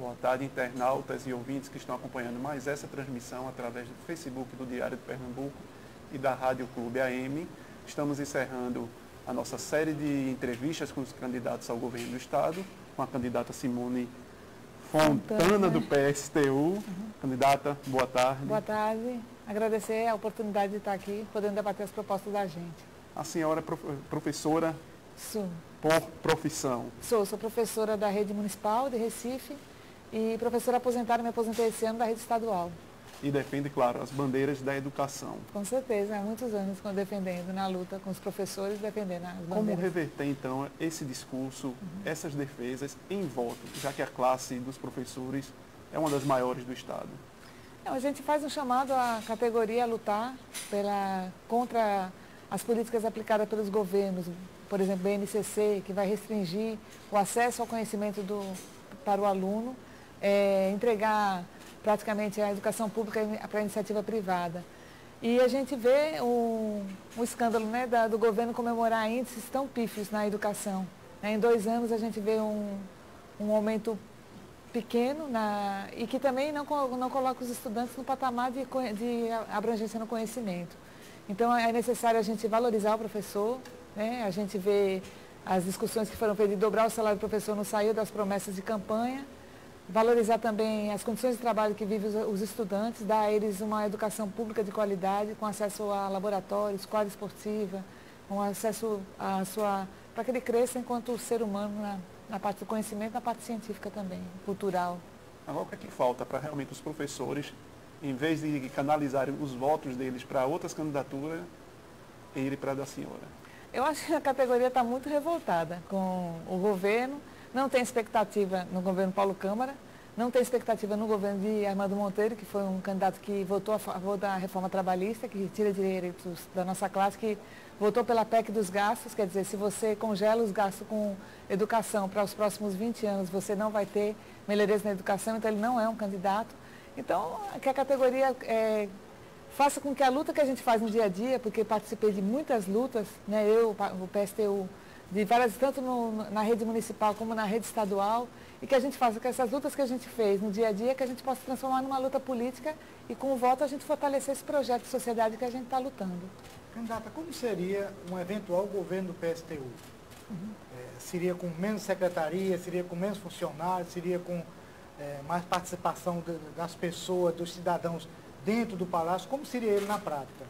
boa tarde, internautas e ouvintes que estão acompanhando mais essa transmissão através do Facebook do Diário de Pernambuco e da Rádio Clube AM. Estamos encerrando a nossa série de entrevistas com os candidatos ao governo do Estado, com a candidata Simone Fontana, do PSTU. Candidata, boa tarde. Boa tarde. Agradecer a oportunidade de estar aqui, podendo debater as propostas da gente. A senhora é professora? Sou. Por profissão? Sou professora da Rede Municipal de Recife e professora aposentada, me aposentei esse ano da Rede Estadual. E defende, claro, as bandeiras da educação. Com certeza, há muitos anos defendendo, na luta com os professores, defendendo as bandeiras. Como reverter, então, esse discurso, essas defesas em voto, já que a classe dos professores é uma das maiores do Estado? A gente faz um chamado à categoria a lutar contra as políticas aplicadas pelos governos, por exemplo, o BNCC, que vai restringir o acesso ao conhecimento para o aluno, entregar praticamente a educação pública para a iniciativa privada. E a gente vê um escândalo, né, do governo comemorar índices tão pífios na educação. Em 2 anos a gente vê um aumento pequeno e que também não coloca os estudantes no patamar de abrangência no conhecimento. Então é necessário a gente valorizar o professor, né? A gente vê as discussões que foram feitas de dobrar o salário do professor, não saiu das promessas de campanha. Valorizar também as condições de trabalho que vivem os estudantes, dar a eles uma educação pública de qualidade, com acesso a laboratórios, quadra esportiva, com acesso para que ele cresça enquanto ser humano na parte do conhecimento, na parte científica também, cultural. Agora, o que é que falta para realmente os professores, em vez de canalizarem os votos deles para outras candidaturas, irem para a da senhora? Eu acho que a categoria está muito revoltada com o governo. Não tem expectativa no governo Paulo Câmara, não tem expectativa no governo de Armando Monteiro, que foi um candidato que votou a favor da reforma trabalhista, que tira direitos da nossa classe, que votou pela PEC dos gastos, quer dizer, se você congela os gastos com educação para os próximos 20 anos, você não vai ter melhorias na educação, então ele não é um candidato. Então, que a categoria faça com que a luta que a gente faz no dia a dia, porque participei de muitas lutas, né, eu, o PSTU, de várias, tanto na rede municipal como na rede estadual, e que a gente faça com essas lutas que a gente fez no dia a dia, que a gente possa transformar numa luta política e com o voto a gente fortalecer esse projeto de sociedade que a gente está lutando. Candidata, como seria um eventual governo do PSTU? Seria com menos secretaria, seria com menos funcionários, seria com mais participação das pessoas, dos cidadãos dentro do palácio? Como seria ele na prática?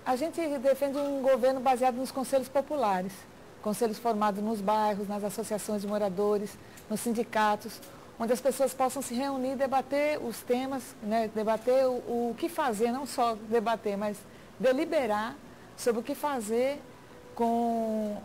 A gente defende um governo baseado nos conselhos populares. Conselhos formados nos bairros, nas associações de moradores, nos sindicatos, onde as pessoas possam se reunir e debater os temas, né, debater o que fazer, não só debater, mas deliberar sobre o que fazer com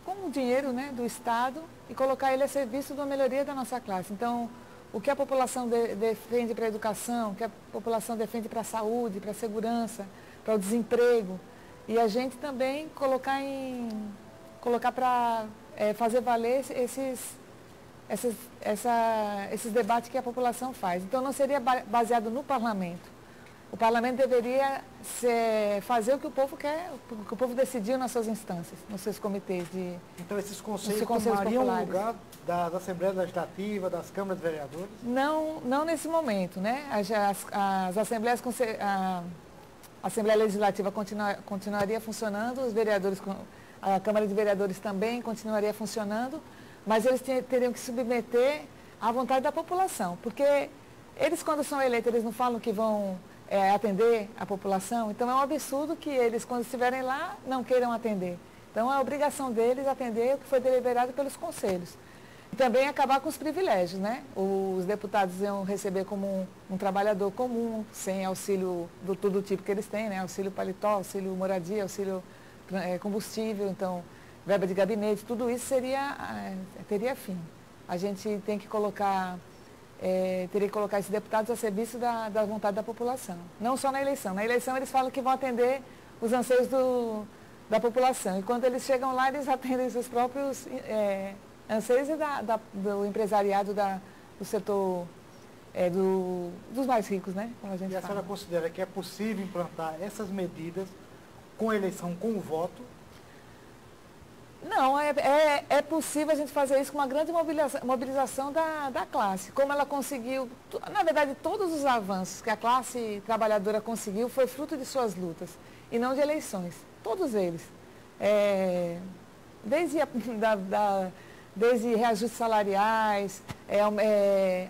o dinheiro, né, do Estado e colocar ele a serviço da melhoria da nossa classe. Então, o que a população defende para a educação, o que a população defende para a saúde, para a segurança, para o desemprego, e a gente também colocar para fazer valer esses debates que a população faz. Então, não seria baseado no parlamento. O parlamento deveria fazer o que o povo quer, o que o povo decidiu nas suas instâncias, nos seus comitês de... Então, esses conselhos tomariam o lugar das Assembleias Legislativas, das câmaras de vereadores? Não nesse momento, né? As assembleias... A Assembleia Legislativa continuaria funcionando, a Câmara de Vereadores também continuaria funcionando, mas eles teriam que submeter à vontade da população, porque eles, quando são eleitos, eles não falam que vão atender a população, então é um absurdo que eles, quando estiverem lá, não queiram atender. Então, é a obrigação deles atender o que foi deliberado pelos conselhos. E também acabar com os privilégios, né? Os deputados iam receber como um trabalhador comum, sem auxílio do todo tipo que eles têm, né? Auxílio paletó, auxílio moradia, auxílio combustível, então, verba de gabinete, tudo isso teria fim. A gente tem que teria que colocar esses deputados a serviço da vontade da população. Não só na eleição. Na eleição eles falam que vão atender os anseios da população. E quando eles chegam lá, eles atendem seus próprios anseios do empresariado do setor dos mais ricos, né? Como a gente fala. A senhora considera que é possível implantar essas medidas com a eleição, com o voto? Não, é possível a gente fazer isso com uma grande mobilização da classe. Como ela conseguiu, na verdade, todos os avanços que a classe trabalhadora conseguiu foi fruto de suas lutas e não de eleições. Todos eles. Desde reajustes salariais,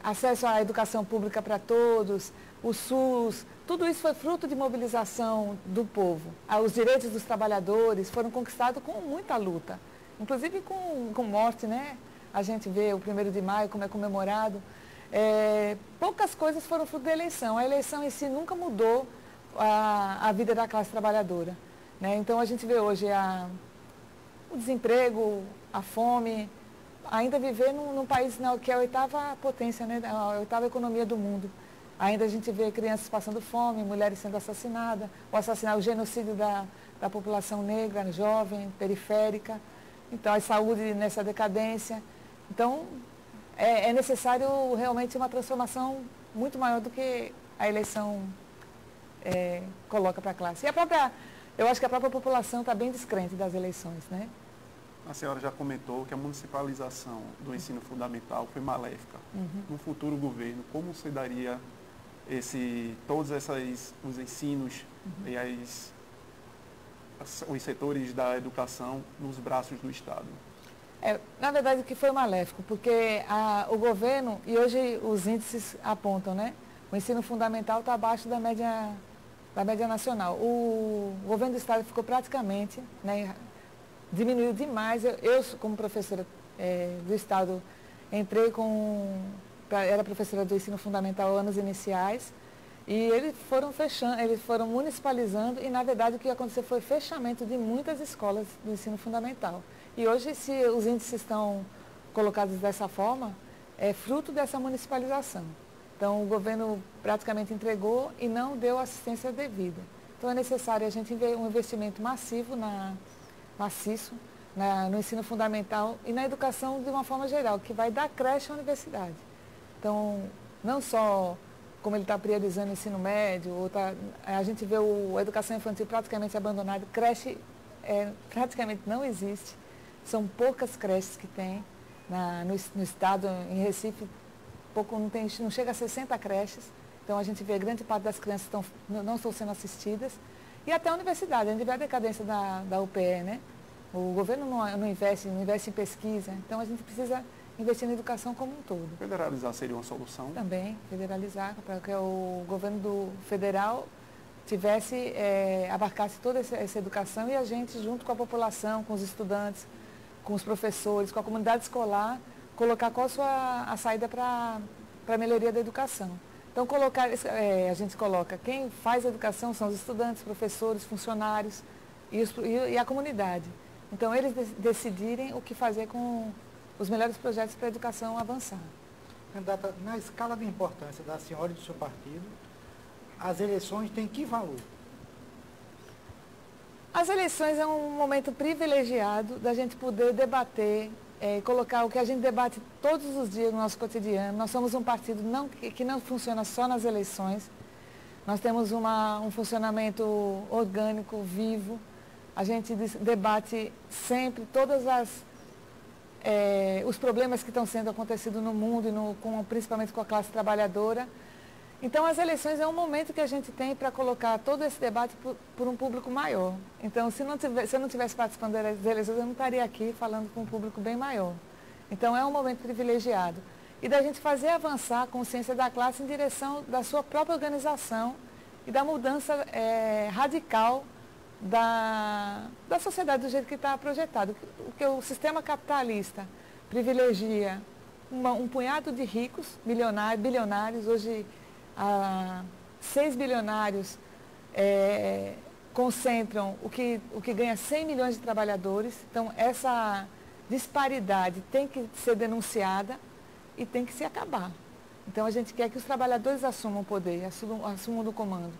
acesso à educação pública para todos, o SUS, tudo isso foi fruto de mobilização do povo. Os direitos dos trabalhadores foram conquistados com muita luta, inclusive com morte, né? A gente vê o 1º de maio como é comemorado. Poucas coisas foram fruto da eleição. A eleição em si nunca mudou a vida da classe trabalhadora, né? Então a gente vê hoje o desemprego, a fome, ainda viver num país que é a 8ª potência, né? A 8ª economia do mundo. Ainda a gente vê crianças passando fome, mulheres sendo assassinadas, o genocídio da população negra, jovem, periférica. Então, a saúde nessa decadência. Então, é necessário realmente uma transformação muito maior do que a eleição coloca para a classe. E eu acho que a própria população está bem descrente das eleições, né? A senhora já comentou que a municipalização do ensino fundamental foi maléfica. No futuro governo, como se daria todos os ensinos e os setores da educação nos braços do Estado? Na verdade, o que foi maléfico, porque o governo, e hoje os índices apontam, né? O ensino fundamental está abaixo da média nacional. O governo do Estado ficou praticamente, né, diminuiu demais. Eu como professora do Estado, era professora do ensino fundamental anos iniciais, e eles foram fechando, eles foram municipalizando, e na verdade o que aconteceu foi fechamento de muitas escolas do ensino fundamental. E hoje, se os índices estão colocados dessa forma, é fruto dessa municipalização. Então o governo praticamente entregou e não deu assistência devida. Então é necessário a gente um investimento maciço no ensino fundamental e na educação de uma forma geral, que vai da creche à universidade. Então, não só como ele está priorizando o ensino médio, a gente vê a educação infantil praticamente abandonada, creche praticamente não existe, são poucas creches que tem no estado, em Recife, não chega a 60 creches, então a gente vê grande parte das crianças não estão sendo assistidas, e até a universidade, a gente vê a decadência da UPE, né? O governo não investe em pesquisa, então a gente precisa investir na educação como um todo. Federalizar seria uma solução? Também, federalizar, para que o governo federal abarcasse toda essa educação e a gente, junto com a população, com os estudantes, com os professores, com a comunidade escolar, colocar qual a saída para a melhoria da educação. Então, a gente coloca, quem faz a educação são os estudantes, professores, funcionários e a comunidade. Então, eles decidirem o que fazer com os melhores projetos para a educação avançar. Candidata, na escala de importância da senhora e do seu partido, as eleições têm que valor? As eleições é um momento privilegiado da gente poder debater, colocar o que a gente debate todos os dias no nosso cotidiano. Nós somos um partido que não funciona só nas eleições. Nós temos um funcionamento orgânico, vivo. A gente debate sempre todas os problemas que estão sendo acontecidos no mundo, principalmente com a classe trabalhadora. Então, as eleições é um momento que a gente tem para colocar todo esse debate por um público maior. Então, se eu não estivesse participando das eleições, eu não estaria aqui falando com um público bem maior. Então, é um momento privilegiado. E da gente fazer avançar a consciência da classe em direção da sua própria organização e da mudança radical da sociedade do jeito que está projetado. Porque o sistema capitalista privilegia um punhado de ricos, bilionários. Hoje, 6 bilionários concentram o que ganha 100 milhões de trabalhadores. Então, essa disparidade tem que ser denunciada e tem que se acabar. Então, a gente quer que os trabalhadores assumam o poder, assumam o comando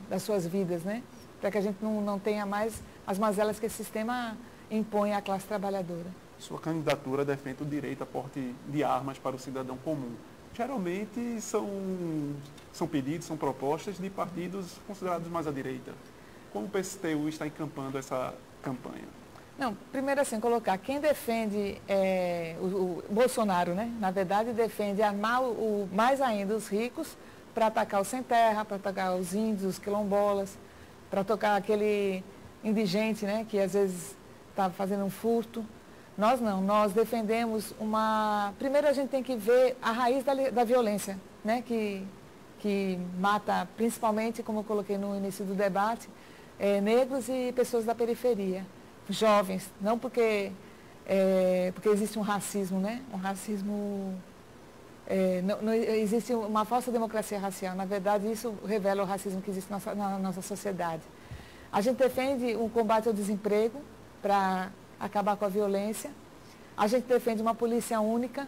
das suas vidas, né? Para que a gente não tenha mais as mazelas que esse sistema impõe à classe trabalhadora. Sua candidatura defende o direito a porte de armas para o cidadão comum. Geralmente são pedidos, são propostas de partidos considerados mais à direita. Como o PSTU está encampando essa campanha? Não, primeiro assim, colocar, quem defende o Bolsonaro, né? Na verdade, defende armar mais ainda os ricos para atacar os sem terra, para atacar os índios, os quilombolas, para tocar aquele indigente, né? Que às vezes está fazendo um furto. Nós não, nós defendemos uma... Primeiro a gente tem que ver a raiz da violência, né? Que mata principalmente, como eu coloquei no início do debate, negros e pessoas da periferia, jovens, não porque existe um racismo, né? Um racismo, não existe uma falsa democracia racial, na verdade isso revela o racismo que existe na nossa sociedade. A gente defende um combate ao desemprego para acabar com a violência, a gente defende uma polícia única,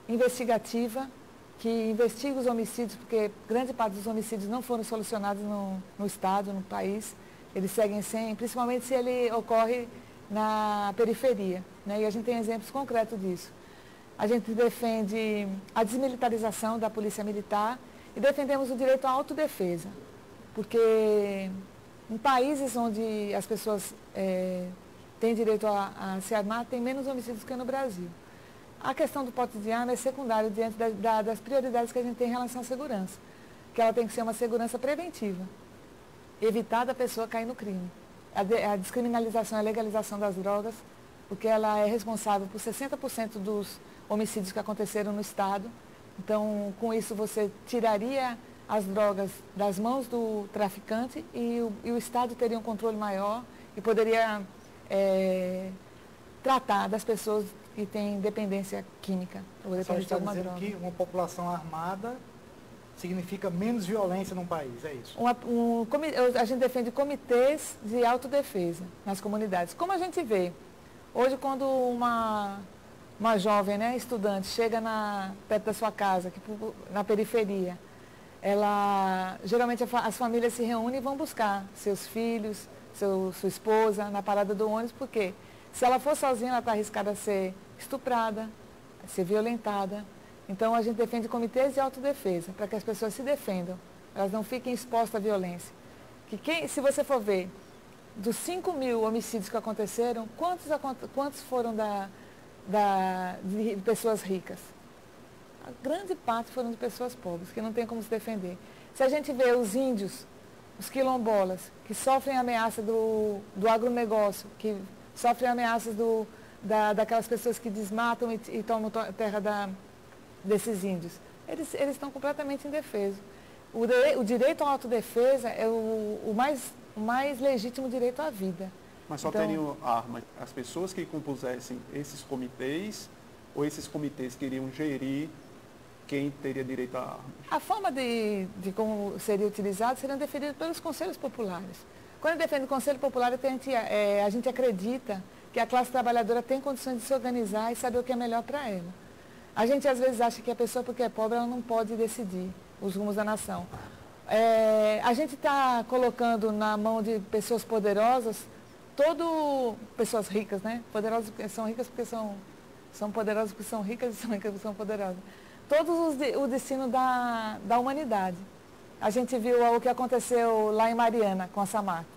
investigativa, que investiga os homicídios, porque grande parte dos homicídios não foram solucionados no Estado, no país. Eles seguem sem, principalmente se ele ocorre na periferia, né? E a gente tem exemplos concretos disso. A gente defende a desmilitarização da polícia militar e defendemos o direito à autodefesa, porque em países onde as pessoas têm direito a se armar, tem menos homicídios que no Brasil. A questão do porte de arma é secundária diante das prioridades que a gente tem em relação à segurança, que ela tem que ser uma segurança preventiva, evitar da pessoa cair no crime. A descriminalização e a legalização das drogas, porque ela é responsável por 60% dos homicídios que aconteceram no Estado. Então, com isso, você tiraria as drogas das mãos do traficante e o Estado teria um controle maior e poderia tratar das pessoas que têm dependência química. Você está dizendo que uma população armada significa menos violência num país, é isso? A gente defende comitês de autodefesa nas comunidades. Como a gente vê, hoje quando uma jovem, né, estudante, chega perto da sua casa, na periferia, geralmente as famílias se reúnem e vão buscar seus filhos, sua esposa na parada do ônibus, porque se ela for sozinha, ela está arriscada a ser estuprada, a ser violentada. Então, a gente defende comitês de autodefesa, para que as pessoas se defendam, elas não fiquem expostas à violência. Se você for ver, dos 5.000 homicídios que aconteceram, quantos foram de pessoas ricas? A grande parte foram de pessoas pobres, que não tem como se defender. Se a gente vê os índios, os quilombolas, que sofrem ameaça do agronegócio, que sofrem ameaças daquelas pessoas que desmatam e tomam terra desses índios. Eles estão completamente indefesos. O direito à autodefesa é o mais legítimo direito à vida. Mas só teriam armas as pessoas que compusessem esses comitês, ou esses comitês queriam gerir quem teria direito à arma? A forma de como seria utilizado seria definida pelos conselhos populares. Quando defende o Conselho Popular, a gente acredita que a classe trabalhadora tem condições de se organizar e saber o que é melhor para ela. A gente às vezes acha que a pessoa, porque é pobre, ela não pode decidir os rumos da nação. A gente está colocando na mão de pessoas poderosas, pessoas ricas, né? Poderosas porque são ricas porque são poderosas porque são ricas e são ricas porque são poderosas. O destino da humanidade. A gente viu o que aconteceu lá em Mariana, com a Samarco.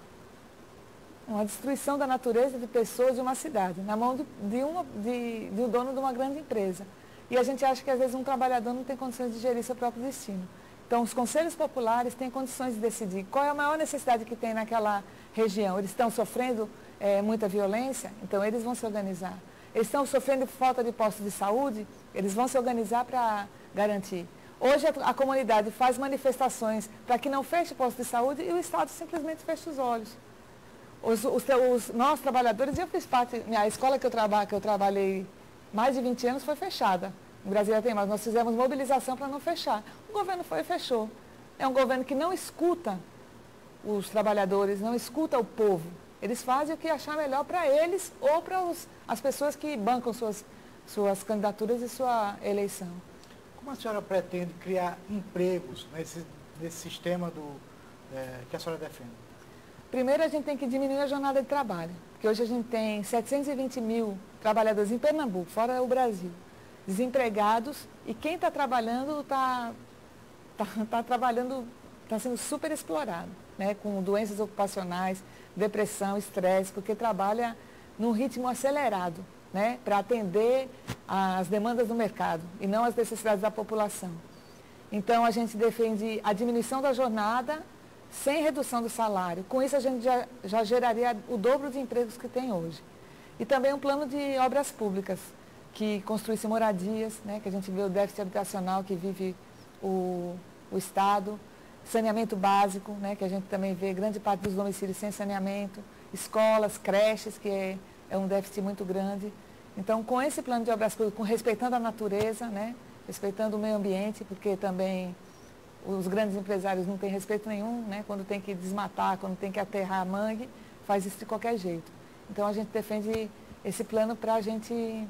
Uma destruição da natureza de pessoas de uma cidade, na mão de um dono de uma grande empresa. E a gente acha que às vezes um trabalhador não tem condições de gerir seu próprio destino. Então, os conselhos populares têm condições de decidir qual é a maior necessidade que tem naquela região. Eles estão sofrendo muita violência, então eles vão se organizar. Eles estão sofrendo falta de postos de saúde, eles vão se organizar para garantir. Hoje a comunidade faz manifestações para que não feche posto de saúde e o Estado simplesmente fecha os olhos. Nós trabalhadores, eu fiz parte, a escola que eu trabalhei mais de 20 anos foi fechada. Em Brasília tem mais, nós fizemos mobilização para não fechar. O governo foi e fechou. É um governo que não escuta os trabalhadores, não escuta o povo. Eles fazem o que achar melhor para eles ou para as pessoas que bancam suas candidaturas e sua eleição. Como a senhora pretende criar empregos nesse sistema que a senhora defende? Primeiro, a gente tem que diminuir a jornada de trabalho, porque hoje a gente tem 720 mil trabalhadores em Pernambuco, fora o Brasil, desempregados, e quem está trabalhando está sendo super explorado, né, com doenças ocupacionais, depressão, estresse, porque trabalha num ritmo acelerado, né, para atender às demandas do mercado e não às necessidades da população. Então, a gente defende a diminuição da jornada sem redução do salário. Com isso, a gente já geraria o dobro de empregos que tem hoje. E também um plano de obras públicas, que construísse moradias, né, que a gente vê o déficit habitacional que vive o Estado, saneamento básico, né, que a gente também vê grande parte dos domicílios sem saneamento, escolas, creches, que é um déficit muito grande. Então, com esse plano de obras públicas, respeitando a natureza, né, respeitando o meio ambiente, porque também os grandes empresários não têm respeito nenhum, né, quando tem que desmatar, quando tem que aterrar a mangue, faz isso de qualquer jeito. Então, a gente defende esse plano para a gente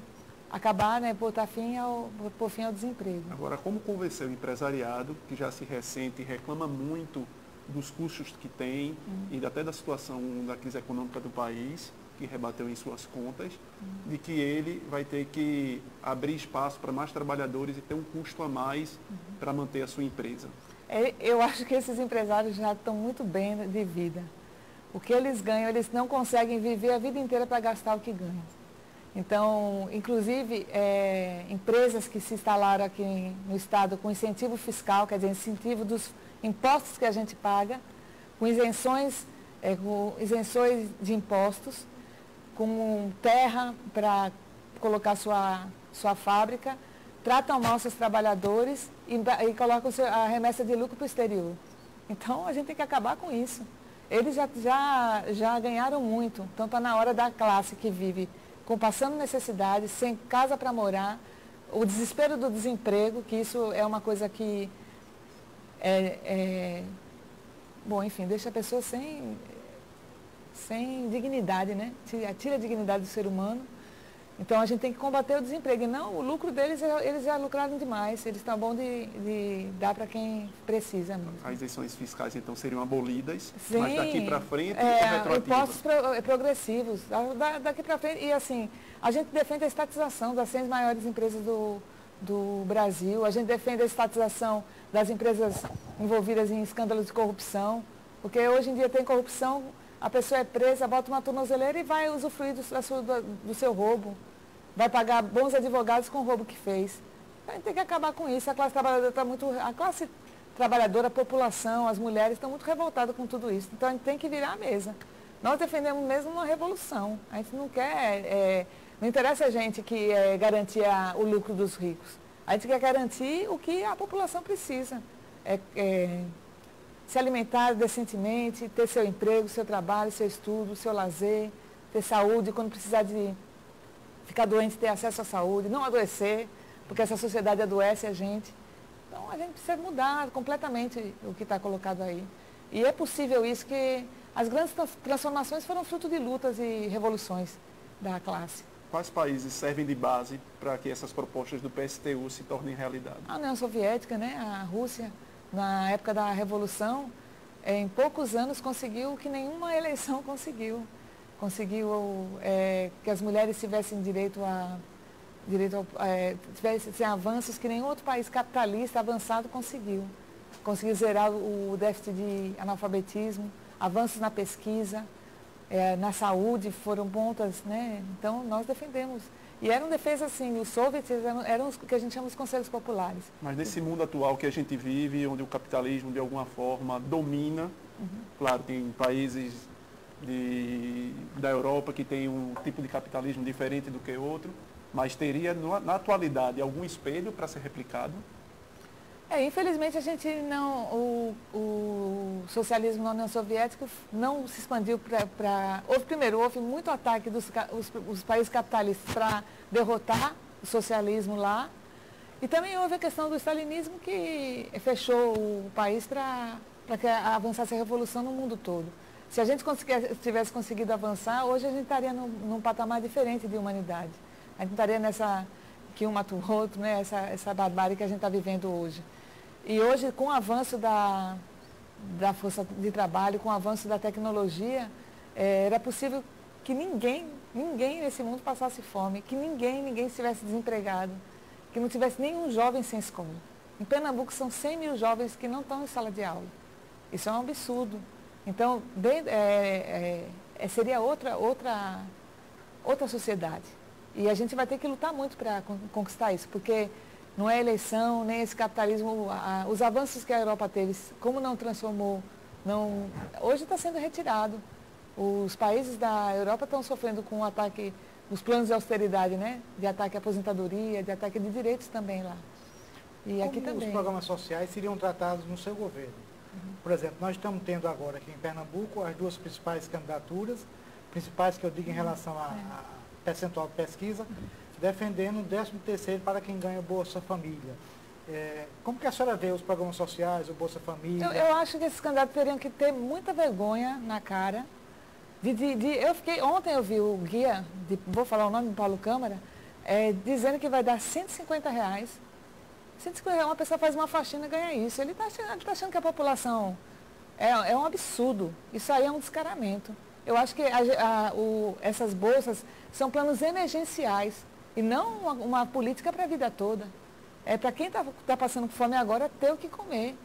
acabar, né, pôr fim ao desemprego. Agora, como convencer o empresariado, que já se ressente e reclama muito dos custos que tem e até da situação da crise econômica do país, que rebateu em suas contas, de que ele vai ter que abrir espaço para mais trabalhadores e ter um custo a mais para manter a sua empresa? Eu acho que esses empresários já estão muito bem de vida. O que eles ganham, eles não conseguem viver a vida inteira para gastar o que ganham. Então, inclusive, empresas que se instalaram aqui no Estado com incentivo fiscal, quer dizer, incentivo dos impostos que a gente paga, com isenções de impostos, com terra para colocar sua fábrica, tratam mal seus trabalhadores e colocam a remessa de lucro para o exterior. Então, a gente tem que acabar com isso. Eles já ganharam muito, então está na hora da classe que vive passando necessidade, sem casa para morar, o desespero do desemprego, que isso é uma coisa que bom, enfim, deixa a pessoa sem dignidade, né? Tira a dignidade do ser humano. Então, a gente tem que combater o desemprego. E não, o lucro deles, eles já lucraram demais. Eles estão bom de dar para quem precisa mesmo. As isenções fiscais, então, seriam abolidas, sim, mas daqui para frente, retroativas. Impostos progressivos. Daqui para frente. E, assim, a gente defende a estatização das 100 maiores empresas do Brasil. A gente defende a estatização das empresas envolvidas em escândalos de corrupção. Porque hoje em dia tem corrupção, a pessoa é presa, bota uma tornozeleira e vai usufruir do seu roubo. Vai pagar bons advogados com o roubo que fez. A gente tem que acabar com isso. A classe trabalhadora está muito... A classe trabalhadora, a população, as mulheres estão muito revoltadas com tudo isso. Então, a gente tem que virar a mesa. Nós defendemos mesmo uma revolução. A gente não quer... não interessa a gente que garantir o lucro dos ricos. A gente quer garantir o que a população precisa. Se alimentar decentemente, ter seu emprego, seu trabalho, seu estudo, seu lazer, ter saúde, quando precisar de ficar doente, ter acesso à saúde, não adoecer, porque essa sociedade adoece a gente. Então, a gente precisa mudar completamente o que está colocado aí. E é possível isso, que as grandes transformações foram fruto de lutas e revoluções da classe. Quais países servem de base para que essas propostas do PSTU se tornem realidade? A União Soviética, né? A Rússia, na época da Revolução, em poucos anos conseguiu o que nenhuma eleição conseguiu. Conseguiu que as mulheres tivessem tivessem avanços que nenhum outro país capitalista avançado conseguiu. Conseguiu zerar o déficit de analfabetismo, avanços na pesquisa, na saúde foram pontas, né? Então, nós defendemos. E eram defesas assim, os soviets eram o que a gente chama de conselhos populares. Mas nesse mundo atual que a gente vive, onde o capitalismo de alguma forma domina, claro, tem países da Europa que tem um tipo de capitalismo diferente do que outro, mas teria na atualidade algum espelho para ser replicado? Infelizmente a gente não, o socialismo na União Soviética não se expandiu para... Houve muito ataque dos países capitalistas para derrotar o socialismo lá. E também houve a questão do stalinismo, que fechou o país para que avançasse a revolução no mundo todo. Se a gente tivesse conseguido avançar, hoje a gente estaria num patamar diferente de humanidade. A gente estaria nessa que um mata o outro, né? essa barbárie que a gente está vivendo hoje. E hoje, com o avanço da força de trabalho, com o avanço da tecnologia, era possível que ninguém nesse mundo passasse fome, que ninguém estivesse desempregado, que não tivesse nenhum jovem sem escola. Em Pernambuco são 100 mil jovens que não estão em sala de aula. Isso é um absurdo. Então, seria outra outra sociedade. E a gente vai ter que lutar muito para conquistar isso, porque não é eleição, nem esse capitalismo, os avanços que a Europa teve, como não transformou, hoje está sendo retirado. Os países da Europa estão sofrendo com o ataque, os planos de austeridade, né? De ataque à aposentadoria, de ataque de direitos também lá. E aqui também. Os programas sociais seriam tratados no seu governo? Por exemplo, nós estamos tendo agora aqui em Pernambuco as duas principais candidaturas, principais que eu digo em relação a percentual de pesquisa, defendendo o 13º para quem ganha Bolsa Família. Como que a senhora vê os programas sociais, o Bolsa Família? Eu acho que esses candidatos teriam que ter muita vergonha na cara. Ontem eu vi o guia, vou falar o nome do Paulo Câmara, dizendo que vai dar R$150. 150 reais, uma pessoa faz uma faxina e ganha isso. Ele está achando que a população é um absurdo. Isso aí é um descaramento. Eu acho que essas bolsas são planos emergenciais e não uma política para a vida toda. É para quem está passando fome agora ter o que comer.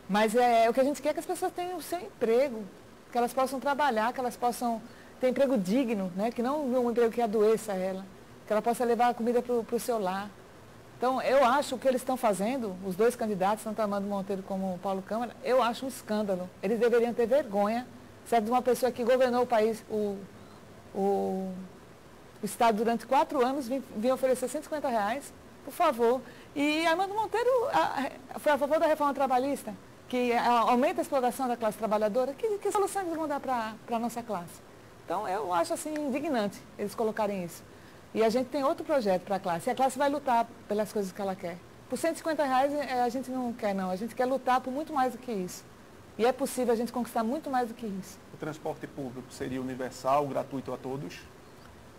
Mas o que a gente quer é que as pessoas tenham o seu emprego, que elas possam trabalhar, que elas possam ter emprego digno, né? Que não um emprego que adoeça ela, que ela possa levar a comida para o seu lar. Então, eu acho que eles estão fazendo, os dois candidatos, tanto Armando Monteiro como Paulo Câmara, eu acho um escândalo. Eles deveriam ter vergonha, certo, de uma pessoa que governou o país, o Estado durante 4 anos, vinha oferecer R$150, por favor. E Armando Monteiro foi a favor da reforma trabalhista, que aumenta a exploração da classe trabalhadora. Que solução eles vão dar para a nossa classe? Então, eu acho assim indignante eles colocarem isso. E a gente tem outro projeto para a classe. E a classe vai lutar pelas coisas que ela quer. Por R$150 a gente não quer, não. A gente quer lutar por muito mais do que isso. E é possível a gente conquistar muito mais do que isso. O transporte público seria universal, gratuito a todos?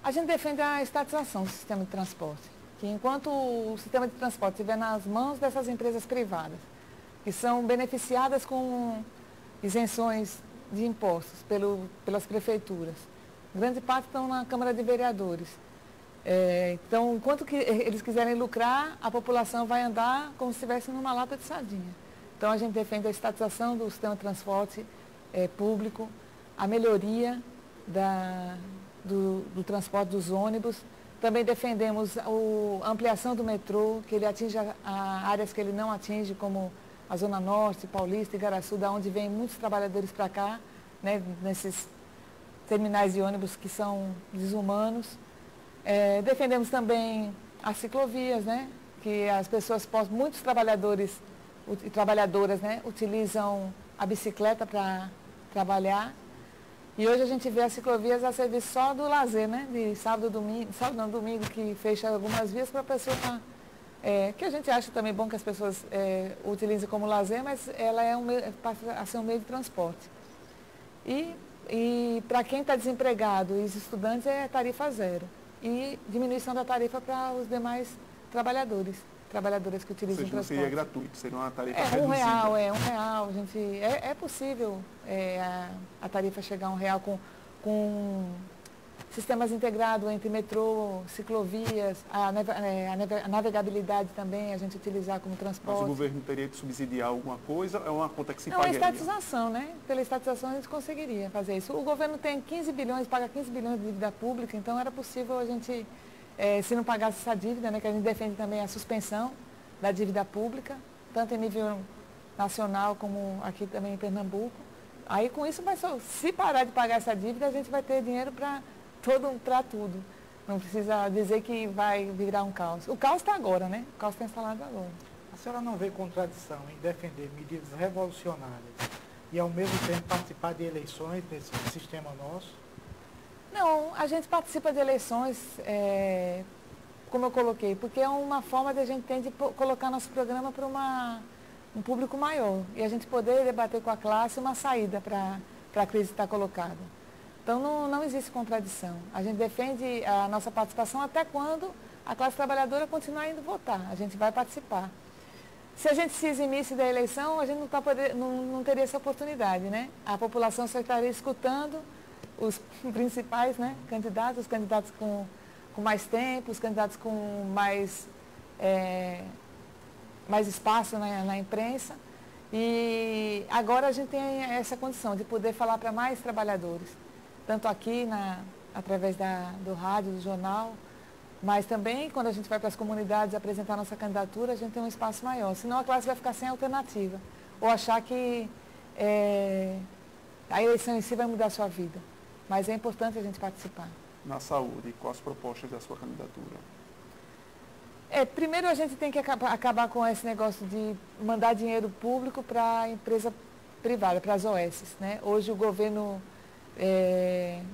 A gente defende a estatização do sistema de transporte. Que enquanto o sistema de transporte estiver nas mãos dessas empresas privadas, que são beneficiadas com isenções de impostos pelas prefeituras, grande parte estão na Câmara de Vereadores. Então, enquanto que eles quiserem lucrar, a população vai andar como se estivesse numa lata de sardinha. Então, a gente defende a estatização do sistema de transporte público, a melhoria do transporte dos ônibus. Também defendemos a ampliação do metrô, que ele atinja áreas que ele não atinge, como a Zona Norte, Paulista, Igaraçu, da onde vêm muitos trabalhadores para cá, né, nesses terminais de ônibus que são desumanos. Defendemos também as ciclovias, né? Que as pessoas possam, muitos trabalhadores e trabalhadoras, né, utilizam a bicicleta para trabalhar. E hoje a gente vê as ciclovias a serviço só do lazer, né? De sábado, domingo, que fecha algumas vias para a pessoa, que a gente acha também bom que as pessoas utilizem como lazer, mas ela passa a ser um meio de transporte. E para quem está desempregado e os estudantes é tarifa zero. E diminuição da tarifa para os demais trabalhadoras que utilizam o transporte. Seria gratuito, seria uma tarifa reduzida. R$1. Gente, é possível a tarifa chegar a R$1 com sistemas integrados entre metrô, ciclovias, a navegabilidade também, a gente utilizar como transporte. Mas o governo teria que subsidiar alguma coisa? É uma conta que se pagaria? Não, é estatização, né? Pela estatização a gente conseguiria fazer isso. O governo tem 15 bilhões, paga 15 bilhões de dívida pública, então era possível a gente, se não pagasse essa dívida, né, que a gente defende também a suspensão da dívida pública, tanto em nível nacional como aqui também em Pernambuco. Aí com isso, se parar de pagar essa dívida, a gente vai ter dinheiro para tudo. Não precisa dizer que vai virar um caos. O caos está agora, né? O caos está instalado agora. A senhora não vê contradição em defender medidas revolucionárias e, ao mesmo tempo, participar de eleições nesse sistema nosso? Não, a gente participa de eleições, como eu coloquei, porque é uma forma de a gente ter de colocar nosso programa para um público maior e a gente poder debater com a classe uma saída para a crise que está colocada. Então, não existe contradição. A gente defende a nossa participação até quando a classe trabalhadora continuar indo votar. A gente vai participar. Se a gente se eximisse da eleição, a gente não teria essa oportunidade, né? A população só estaria escutando os principais, né, candidatos, os candidatos com mais tempo, os candidatos com mais espaço na imprensa. E agora a gente tem essa condição de poder falar para mais trabalhadores. Tanto aqui através do rádio, do jornal, mas também quando a gente vai para as comunidades apresentar nossa candidatura, a gente tem um espaço maior, senão a classe vai ficar sem alternativa, ou achar que a eleição em si vai mudar a sua vida, mas é importante a gente participar. Na saúde, quais as propostas da sua candidatura? Primeiro a gente tem que acabar com esse negócio de mandar dinheiro público para a empresa privada, para as OSs, né? Hoje o governo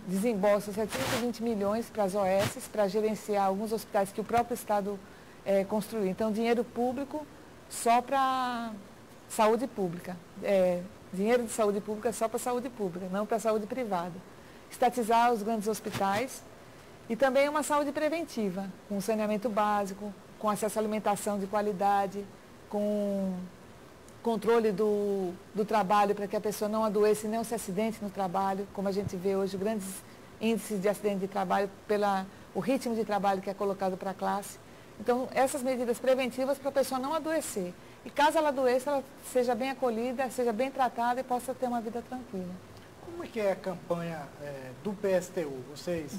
desembolsa 720 milhões para as OSs, para gerenciar alguns hospitais que o próprio Estado construiu. Então, dinheiro público só para saúde pública. Dinheiro de saúde pública só para saúde pública, não para saúde privada. Estatizar os grandes hospitais e também uma saúde preventiva, com saneamento básico, com acesso à alimentação de qualidade, com controle do trabalho para que a pessoa não adoeça e não se acidente no trabalho, como a gente vê hoje, grandes índices de acidente de trabalho pelo ritmo de trabalho que é colocado para a classe. Então, essas medidas preventivas para a pessoa não adoecer. E caso ela adoeça, ela seja bem acolhida, seja bem tratada e possa ter uma vida tranquila. Como é que é a campanha do PSTU? Vocês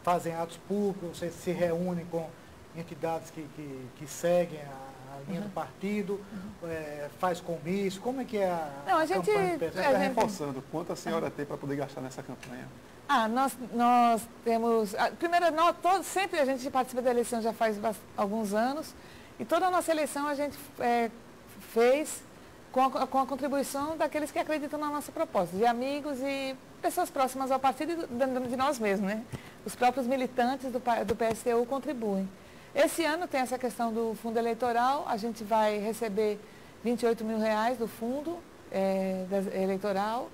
fazem atos públicos, vocês se reúnem com entidades que seguem a linha do partido, faz comício, como é que é a campanha do PSTU? Reforçando, quanto a senhora tem para poder gastar nessa campanha? Nós temos, primeiro, sempre a gente participa da eleição já faz alguns anos, e toda a nossa eleição a gente fez com a contribuição daqueles que acreditam na nossa proposta, de amigos e pessoas próximas ao partido e de nós mesmos, né? Os próprios militantes do PSTU contribuem. Esse ano tem essa questão do fundo eleitoral, a gente vai receber 28 mil reais do fundo eleitoral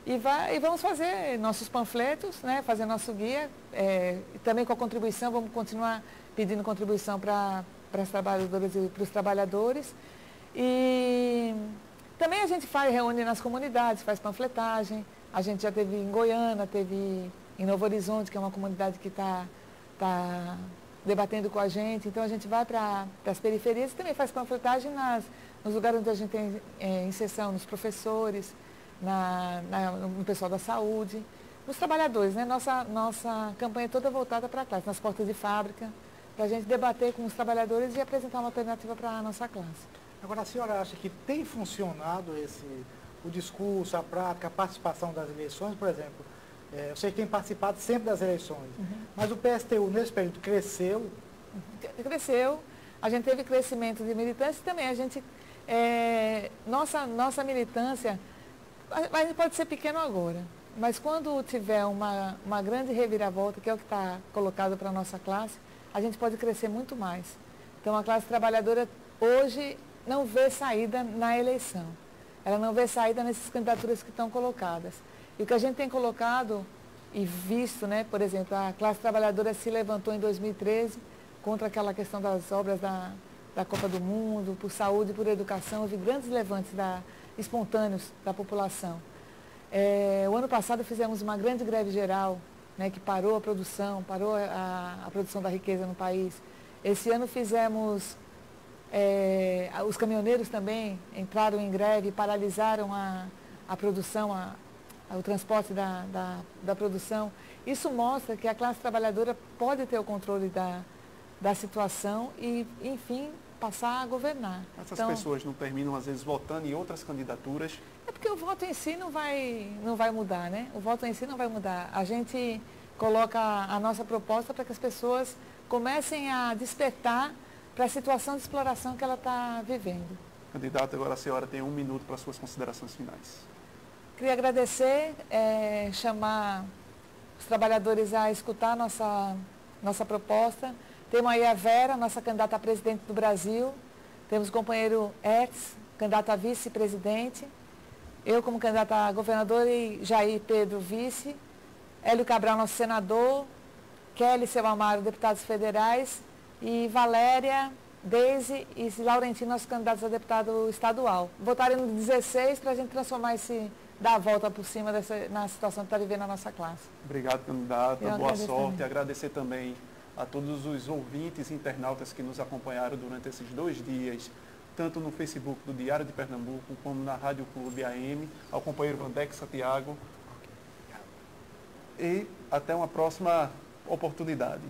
e vamos fazer nossos panfletos, né? Fazer nosso guia, e também com a contribuição, vamos continuar pedindo contribuição para as trabalhadoras e para os trabalhadores. E também a gente reúne nas comunidades, faz panfletagem. A gente já teve em Goiânia, teve em Novo Horizonte, que é uma comunidade que está debatendo com a gente. Então a gente vai para as periferias e também faz panfletagem nos lugares onde a gente tem inserção, nos professores, no pessoal da saúde, nos trabalhadores, né? Nossa campanha é toda voltada para a classe, nas portas de fábrica, para a gente debater com os trabalhadores e apresentar uma alternativa para a nossa classe. Agora, a senhora acha que tem funcionado o discurso, a prática, a participação das eleições, por exemplo? Vocês têm participado sempre das eleições, mas o PSTU, nesse período, cresceu? Cresceu, a gente teve crescimento de militância e também a gente, nossa militância, a gente pode ser pequeno agora, mas quando tiver uma grande reviravolta, que é o que está colocado para a nossa classe, a gente pode crescer muito mais. Então, a classe trabalhadora hoje não vê saída na eleição. Ela não vê saída nessas candidaturas que estão colocadas. E o que a gente tem colocado e visto, né, por exemplo, a classe trabalhadora se levantou em 2013 contra aquela questão das obras da Copa do Mundo, por saúde, por educação, houve grandes levantes espontâneos da população. O ano passado fizemos uma grande greve geral, né, que parou a produção, parou a produção da riqueza no país. Esse ano fizemos, os caminhoneiros também entraram em greve, paralisaram a produção, o transporte da produção. Isso mostra que a classe trabalhadora pode ter o controle da situação e, enfim, passar a governar. Essas pessoas não terminam, às vezes, votando em outras candidaturas? É porque o voto em si não vai mudar, né? O voto em si não vai mudar. A gente coloca a nossa proposta para que as pessoas comecem a despertar para a situação de exploração que ela está vivendo. Candidata, agora a senhora tem 1 minuto para suas considerações finais. Queria agradecer, chamar os trabalhadores a escutar nossa proposta. Temos aí a Vera, nossa candidata a presidente do Brasil. Temos o companheiro Hertz, candidato a vice-presidente. Eu como candidata a governador e Jair Pedro, vice. Hélio Cabral, nosso senador. Kelly Seu Amaro, deputados federais. E Valéria, Deise e Laurentino, nossos candidatos a deputado estadual. Votarem no 16 para a gente transformar dar a volta por cima na situação que está vivendo a nossa classe. Obrigado, candidata. Boa sorte. Agradecer também a todos os ouvintes e internautas que nos acompanharam durante esses 2 dias, tanto no Facebook do Diário de Pernambuco, como na Rádio Clube AM, ao companheiro Vandex Santiago. e até uma próxima oportunidade.